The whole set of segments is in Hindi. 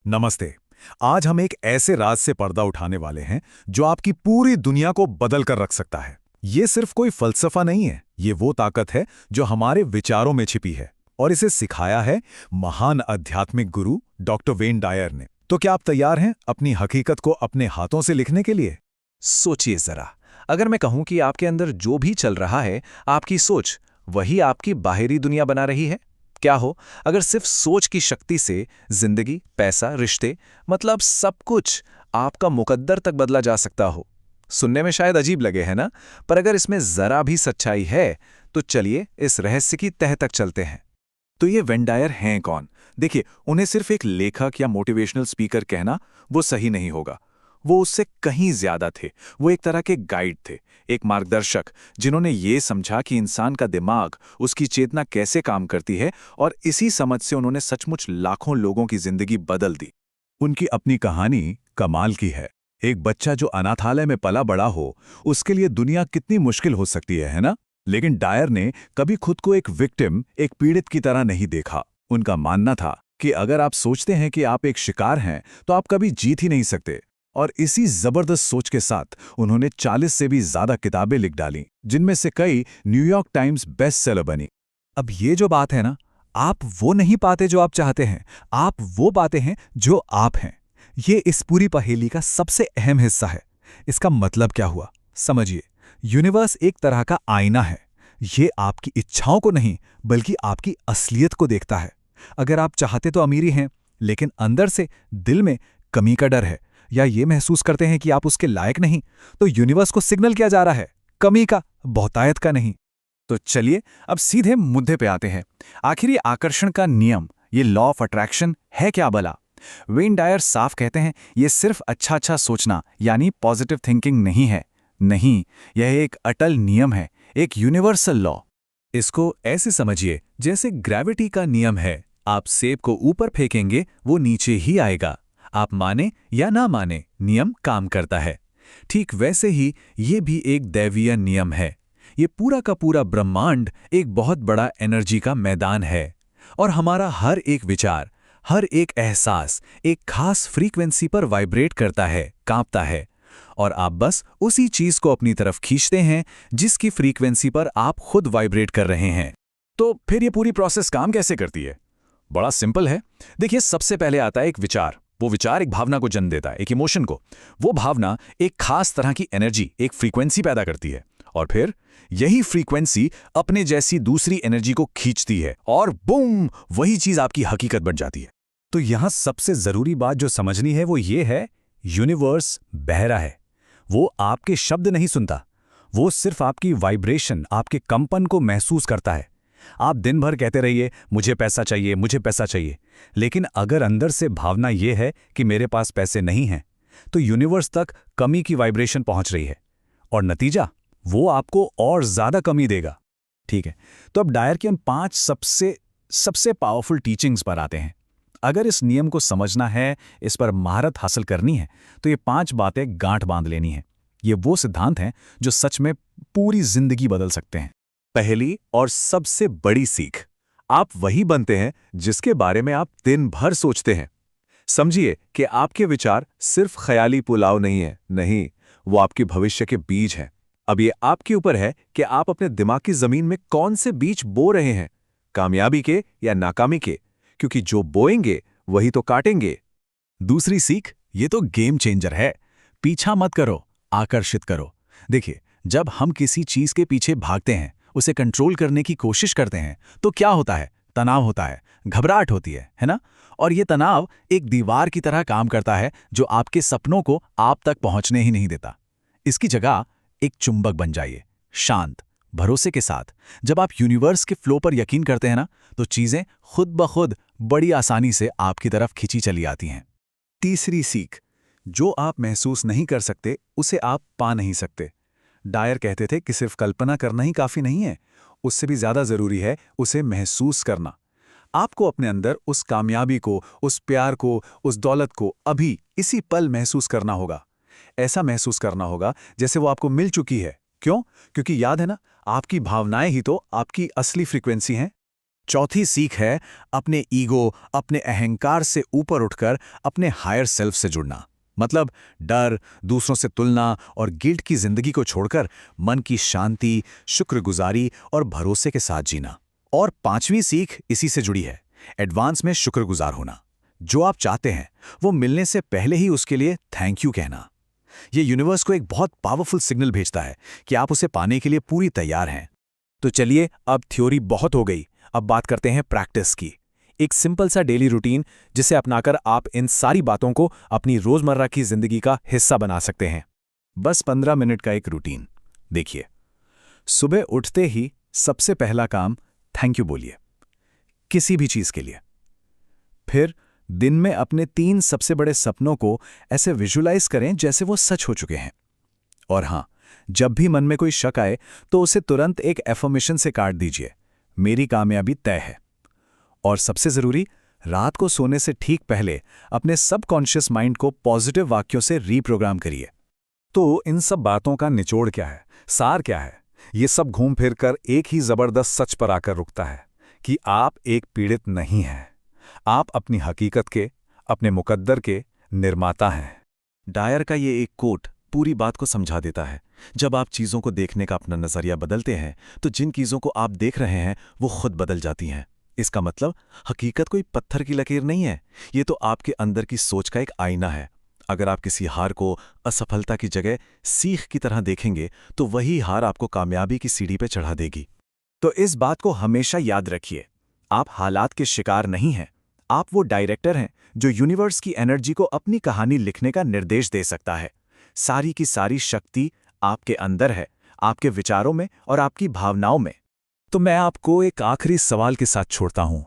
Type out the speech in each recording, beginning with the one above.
नमस्ते। आज हम एक ऐसे राज से पर्दा उठाने वाले हैं जो आपकी पूरी दुनिया को बदल कर रख सकता है। ये सिर्फ कोई फलसफा नहीं है, ये वो ताकत है जो हमारे विचारों में छिपी है और इसे सिखाया है महान आध्यात्मिक गुरु डॉक्टर वेन डायर ने। तो क्या आप तैयार हैं अपनी हकीकत को अपने हाथों से लिखने के लिए? सोचिए जरा, अगर मैं कहूं कि आपके अंदर जो भी चल रहा है, आपकी सोच वही आपकी बाहरी दुनिया बना रही है। क्या हो अगर सिर्फ सोच की शक्ति से जिंदगी, पैसा, रिश्ते, मतलब सब कुछ आपका मुकद्दर तक बदला जा सकता हो। सुनने में शायद अजीब लगे, है ना? पर अगर इसमें जरा भी सच्चाई है तो चलिए इस रहस्य की तह तक चलते हैं। तो ये वेन डायर हैं कौन? देखिए, उन्हें सिर्फ एक लेखक या मोटिवेशनल स्पीकर कहना वो सही नहीं होगा। वो उससे कहीं ज्यादा थे। वो एक तरह के गाइड थे, एक मार्गदर्शक, जिन्होंने ये समझा कि इंसान का दिमाग, उसकी चेतना कैसे काम करती है, और इसी समझ से उन्होंने सचमुच लाखों लोगों की जिंदगी बदल दी। उनकी अपनी कहानी कमाल की है। एक बच्चा जो अनाथालय में पला बड़ा हो, उसके लिए दुनिया कितनी मुश्किल हो सकती है ना? लेकिन डायर ने कभी खुद को एक विक्टिम, एक पीड़ित की तरह नहीं देखा। उनका मानना था कि अगर आप सोचते हैं कि आप एक शिकार हैं, तो आप कभी जीत ही नहीं सकते। और इसी जबरदस्त सोच के साथ उन्होंने 40 से भी ज्यादा किताबें लिख डाली, जिनमें से कई न्यूयॉर्क टाइम्स बेस्ट सेलर बनी। अब ये जो बात है ना, आप वो नहीं पाते जो आप चाहते हैं, आप वो पाते हैं जो आप हैं। ये इस पूरी पहेली का सबसे अहम हिस्सा है। इसका मतलब क्या हुआ? समझिए, यूनिवर्स एक तरह का आईना है। ये आपकी इच्छाओं को नहीं, बल्कि आपकी असलियत को देखता है। अगर आप चाहते तो अमीरी हैं, लेकिन अंदर से दिल में कमी का डर है, या ये महसूस करते हैं कि आप उसके लायक नहीं, तो यूनिवर्स को सिग्नल किया जा रहा है, कमी का, बहुतायत का नहीं। तो चलिए अब सीधे मुद्दे पे आते हैं। आखिर ये आकर्षण का नियम, ये लॉ ऑफ अट्रैक्शन है क्या भला? वेन डायर साफ कहते हैं, ये सिर्फ अच्छा सोचना यानी पॉजिटिव थिंकिंग नहीं है। नहीं, यह एक अटल नियम है, एक यूनिवर्सल लॉ। इसको ऐसे समझिए जैसे ग्रेविटी का नियम है। आप सेब को ऊपर फेंकेंगे, वो नीचे ही आएगा। आप माने या ना माने, नियम काम करता है। ठीक वैसे ही ये भी एक दैवीय नियम है। ये पूरा का पूरा ब्रह्मांड एक बहुत बड़ा एनर्जी का मैदान है, और हमारा हर एक विचार, हर एक एहसास एक खास फ्रीक्वेंसी पर वाइब्रेट करता है, कांपता है। और आप बस उसी चीज को अपनी तरफ खींचते हैं जिसकी फ्रीक्वेंसी पर आप खुद वाइब्रेट कर रहे हैं। तो फिर ये पूरी प्रोसेस काम कैसे करती है? बड़ा सिंपल है। देखिए, सबसे पहले आता है एक विचार। वो विचार एक भावना को जन्म देता है, एक इमोशन को। वो भावना एक खास तरह की एनर्जी, एक फ्रीक्वेंसी पैदा करती है, और फिर यही फ्रीक्वेंसी अपने जैसी दूसरी एनर्जी को खींचती है, और बूम, वही चीज आपकी हकीकत बन जाती है। तो यहां सबसे जरूरी बात जो समझनी है वो ये है, यूनिवर्स बहरा है। वो आपके शब्द नहीं सुनता, वो सिर्फ आपकी वाइब्रेशन, आपके कंपन को महसूस करता है। आप दिन भर कहते रहिए, मुझे पैसा चाहिए, मुझे पैसा चाहिए, लेकिन अगर अंदर से भावना यह है कि मेरे पास पैसे नहीं हैं, तो यूनिवर्स तक कमी की वाइब्रेशन पहुंच रही है, और नतीजा वो आपको और ज्यादा कमी देगा। ठीक है, तो अब डायर की हम 5 सबसे पावरफुल टीचिंग्स पर आते हैं। अगर इस नियम को समझना है, इस पर महारत हासिल करनी है, तो ये 5 बातें गांठ बांध लेनी है। ये वो सिद्धांत हैं जो सच में पूरी जिंदगी बदल सकते हैं। पहली और सबसे बड़ी सीख, आप वही बनते हैं जिसके बारे में आप दिन भर सोचते हैं। समझिए कि आपके विचार सिर्फ ख्याली पुलाव नहीं है, नहीं, वो आपके भविष्य के बीज हैं। अब ये आपके ऊपर है कि आप अपने दिमाग की जमीन में कौन से बीज बो रहे हैं, कामयाबी के या नाकामी के, क्योंकि जो बोएंगे वही तो काटेंगे। दूसरी सीख, ये तो गेम चेंजर है। पीछा मत करो, आकर्षित करो। देखिए, जब हम किसी चीज के पीछे भागते हैं, उसे कंट्रोल करने की कोशिश करते हैं, तो क्या होता है? तनाव होता है, घबराहट होती है ना? और ये तनाव एक दीवार की तरह काम करता है जो आपके सपनों को आप तक पहुंचने ही नहीं देता। इसकी जगह एक चुंबक बन जाइए, शांत, भरोसे के साथ। जब आप यूनिवर्स के फ्लो पर यकीन करते हैं ना, तो चीजें खुद ब खुद बड़ी आसानी से आपकी तरफ खींची चली आती हैं। तीसरी सीख, जो आप महसूस नहीं कर सकते उसे आप पा नहीं सकते। डायर कहते थे कि सिर्फ कल्पना करना ही काफी नहीं है, उससे भी ज्यादा जरूरी है उसे महसूस करना। आपको अपने अंदर उस कामयाबी को, उस प्यार को, उस दौलत को अभी इसी पल महसूस करना होगा। ऐसा महसूस करना होगा जैसे वो आपको मिल चुकी है। क्यों? क्योंकि याद है ना, आपकी भावनाएं ही तो आपकी असली फ्रीक्वेंसी हैं। चौथी सीख है अपने ईगो, अपने अहंकार से ऊपर उठकर अपने हायर सेल्फ से जुड़ना। मतलब डर, दूसरों से तुलना और गिल्ट की जिंदगी को छोड़कर मन की शांति, शुक्रगुजारी और भरोसे के साथ जीना। और पांचवी सीख इसी से जुड़ी है, एडवांस में शुक्रगुजार होना। जो आप चाहते हैं वो मिलने से पहले ही उसके लिए थैंक यू कहना। ये यूनिवर्स को एक बहुत पावरफुल सिग्नल भेजता है कि आप उसे पाने के लिए पूरी तैयार हैं। तो चलिए, अब थ्योरी बहुत हो गई, अब बात करते हैं प्रैक्टिस की। एक सिंपल सा डेली रूटीन जिसे अपनाकर आप इन सारी बातों को अपनी रोजमर्रा की जिंदगी का हिस्सा बना सकते हैं। बस 15 मिनट का एक रूटीन। देखिए, सुबह उठते ही सबसे पहला काम थैंक यू बोलिए, किसी भी चीज के लिए। फिर दिन में अपने 3 सबसे बड़े सपनों को ऐसे विजुलाइज करें जैसे वो सच हो चुके हैं। और हां, जब भी मन में कोई शक आए तो उसे तुरंत एक एफर्मेशन से काट दीजिए, मेरी कामयाबी तय है। और सबसे जरूरी, रात को सोने से ठीक पहले अपने सबकॉन्शियस माइंड को पॉजिटिव वाक्यों से रीप्रोग्राम करिए। तो इन सब बातों का निचोड़ क्या है, सार क्या है? ये सब घूम फिर कर एक ही जबरदस्त सच पर आकर रुकता है कि आप एक पीड़ित नहीं हैं। आप अपनी हकीकत के, अपने मुकद्दर के निर्माता हैं। डायर का ये एक कोट पूरी बात को समझा देता है। जब आप चीजों को देखने का अपना नजरिया बदलते हैं तो जिन चीजों को आप देख रहे हैं वो खुद बदल जाती हैं। इसका मतलब हकीकत कोई पत्थर की लकीर नहीं है, ये तो आपके अंदर की सोच का एक आईना है। अगर आप किसी हार को असफलता की जगह सीख की तरह देखेंगे तो वही हार आपको कामयाबी की सीढ़ी पर चढ़ा देगी। तो इस बात को हमेशा याद रखिए, आप हालात के शिकार नहीं हैं, आप वो डायरेक्टर हैं जो यूनिवर्स की एनर्जी को अपनी कहानी लिखने का निर्देश दे सकता है। सारी की सारी शक्ति आपके अंदर है, आपके विचारों में और आपकी भावनाओं में। तो मैं आपको एक आखिरी सवाल के साथ छोड़ता हूं।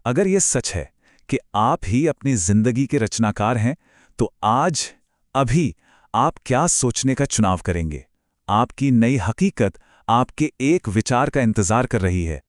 अगर ये सच है कि आप ही अपनी जिंदगी के रचनाकार हैं, तो आज, अभी आप क्या सोचने का चुनाव करेंगे? आपकी नई हकीकत आपके एक विचार का इंतजार कर रही है।